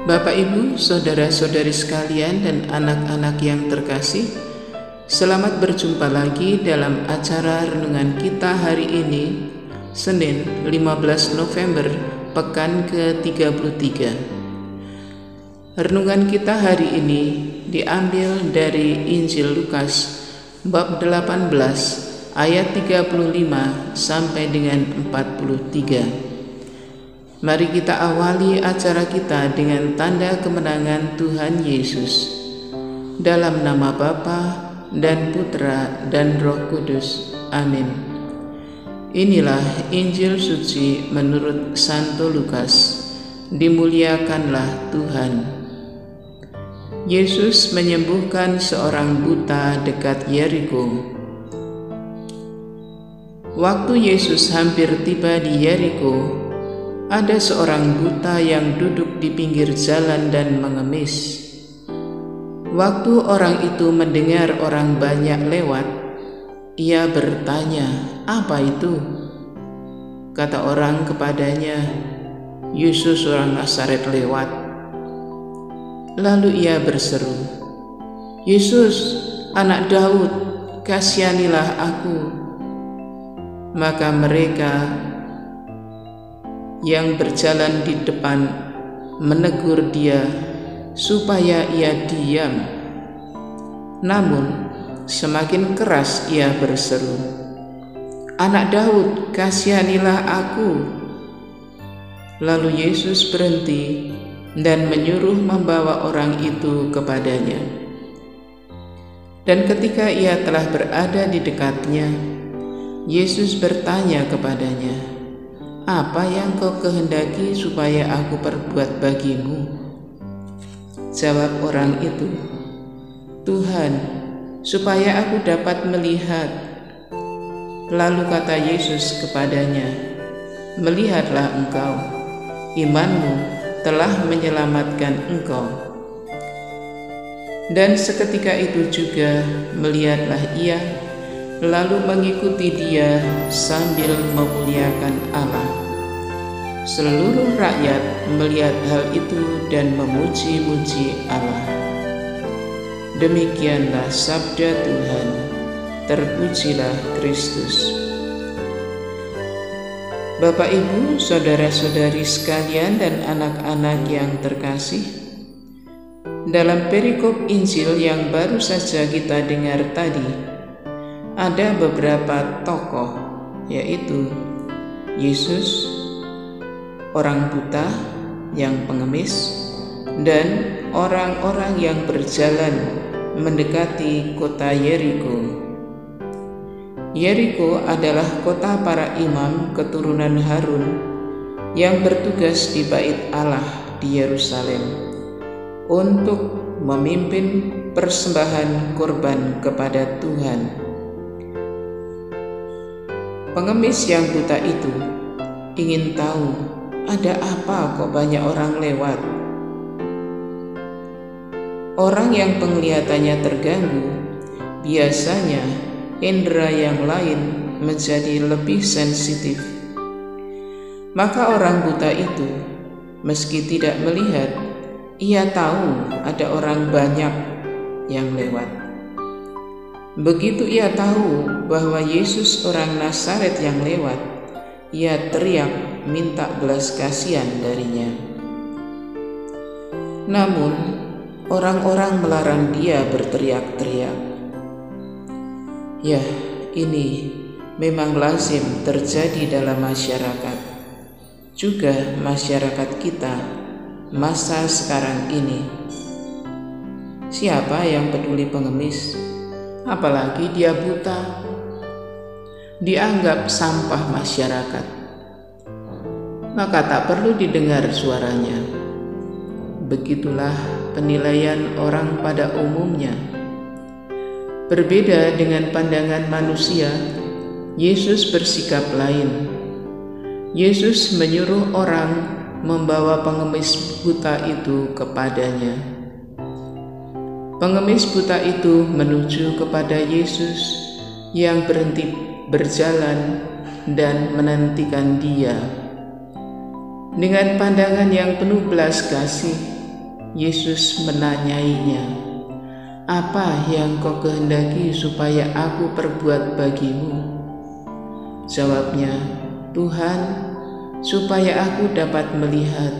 Bapak, Ibu, saudara-saudari sekalian dan anak-anak yang terkasih, selamat berjumpa lagi dalam acara renungan kita hari ini, Senin 15 November, pekan ke-33. Renungan kita hari ini diambil dari Injil Lukas, bab 18, ayat 35 sampai dengan 43. Mari kita awali acara kita dengan tanda kemenangan Tuhan Yesus. Dalam nama Bapa dan Putra dan Roh Kudus. Amin. Inilah Injil suci menurut Santo Lukas. Dimuliakanlah Tuhan. Yesus menyembuhkan seorang buta dekat Yeriko. Waktu Yesus hampir tiba di Yeriko, ada seorang buta yang duduk di pinggir jalan dan mengemis. Waktu orang itu mendengar orang banyak lewat, ia bertanya, "Apa itu?" Kata orang kepadanya, "Yesus orang Nazaret lewat." Lalu ia berseru, "Yesus, anak Daud, kasihanilah aku." Maka mereka yang berjalan di depan menegur dia supaya ia diam. Namun semakin keras ia berseru, "Anak Daud, kasihanilah aku." Lalu Yesus berhenti dan menyuruh membawa orang itu kepadanya. Dan ketika ia telah berada di dekatnya, Yesus bertanya kepadanya, "Apa yang kau kehendaki supaya aku perbuat bagimu?" Jawab orang itu, "Tuhan, supaya aku dapat melihat." Lalu kata Yesus kepadanya, "Melihatlah engkau, imanmu telah menyelamatkan engkau." Dan seketika itu juga melihatlah ia, lalu mengikuti dia sambil memuliakan Allah. Seluruh rakyat melihat hal itu dan memuji-muji Allah. Demikianlah sabda Tuhan. Terpujilah Kristus. Bapak, Ibu, saudara-saudari sekalian dan anak-anak yang terkasih, dalam perikop Injil yang baru saja kita dengar tadi, ada beberapa tokoh, yaitu Yesus, orang buta yang pengemis, dan orang-orang yang berjalan mendekati kota Yeriko. Yeriko adalah kota para imam keturunan Harun yang bertugas di Bait Allah di Yerusalem untuk memimpin persembahan korban kepada Tuhan. Pengemis yang buta itu ingin tahu, ada apa kok banyak orang lewat? Orang yang penglihatannya terganggu, biasanya indera yang lain menjadi lebih sensitif. Maka orang buta itu, meski tidak melihat, ia tahu ada orang banyak yang lewat. Begitu ia tahu bahwa Yesus orang Nazaret yang lewat, ia teriak minta belas kasihan darinya. Namun orang-orang melarang dia berteriak-teriak. Ya, ini memang lazim terjadi dalam masyarakat, juga masyarakat kita masa sekarang ini. Siapa yang peduli pengemis? Apalagi dia buta, dianggap sampah masyarakat, maka tak perlu didengar suaranya. Begitulah penilaian orang pada umumnya. Berbeda dengan pandangan manusia, Yesus bersikap lain. Yesus menyuruh orang membawa pengemis buta itu kepadanya. Pengemis buta itu menuju kepada Yesus yang berhenti berjalan dan menantikan dia. Dengan pandangan yang penuh belas kasih, Yesus menanyainya, "Apa yang kau kehendaki supaya aku perbuat bagimu?" Jawabnya, "Tuhan, supaya aku dapat melihat."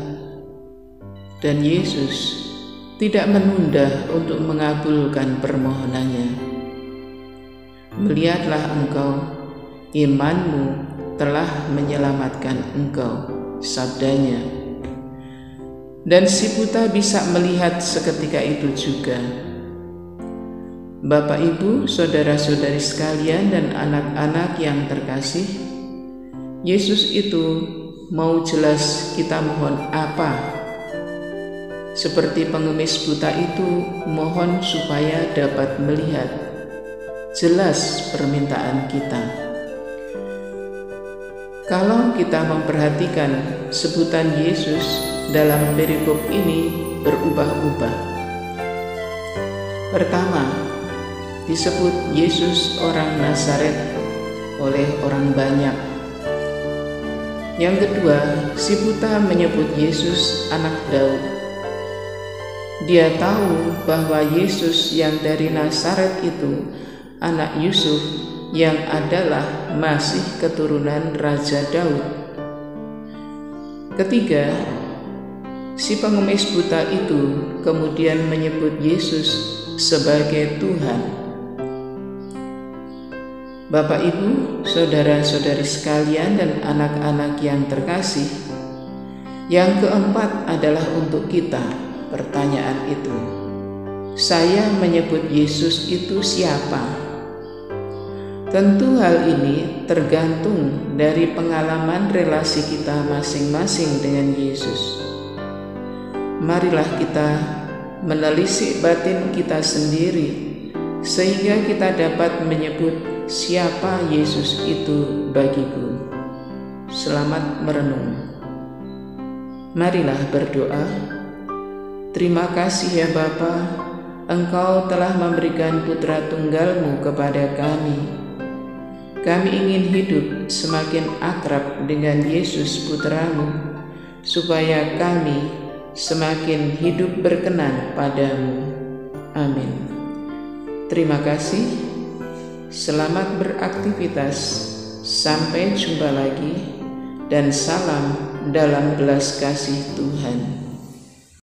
Dan Yesus tidak menunda untuk mengabulkan permohonannya. "Melihatlah engkau, imanmu telah menyelamatkan engkau," sabdanya. Dan si buta bisa melihat seketika itu juga. Bapak, Ibu, saudara-saudari sekalian, dan anak-anak yang terkasih, Yesus itu mau jelas kita mohon apa. Seperti pengemis buta itu mohon supaya dapat melihat jelas permintaan kita. Kalau kita memperhatikan sebutan Yesus dalam perikop ini berubah-ubah. Pertama, disebut Yesus orang Nazaret oleh orang banyak. Yang kedua, si buta menyebut Yesus anak Daud. Dia tahu bahwa Yesus yang dari Nazaret itu anak Yusuf yang adalah masih keturunan Raja Daud. Ketiga, si pengemis buta itu kemudian menyebut Yesus sebagai Tuhan. Bapak, Ibu, saudara-saudari sekalian, dan anak-anak yang terkasih, yang keempat adalah untuk kita. Pertanyaan itu, saya menyebut Yesus itu siapa? Tentu hal ini tergantung dari pengalaman relasi kita masing-masing dengan Yesus. Marilah kita menelisik batin kita sendiri sehingga kita dapat menyebut siapa Yesus itu bagiku. Selamat merenung. Marilah berdoa. Terima kasih ya Bapa, Engkau telah memberikan putra tunggal-Mu kepada kami. Kami ingin hidup semakin akrab dengan Yesus putra-Mu, supaya kami semakin hidup berkenan padamu. Amin. Terima kasih. Selamat beraktivitas. Sampai jumpa lagi, dan salam dalam belas kasih Tuhan.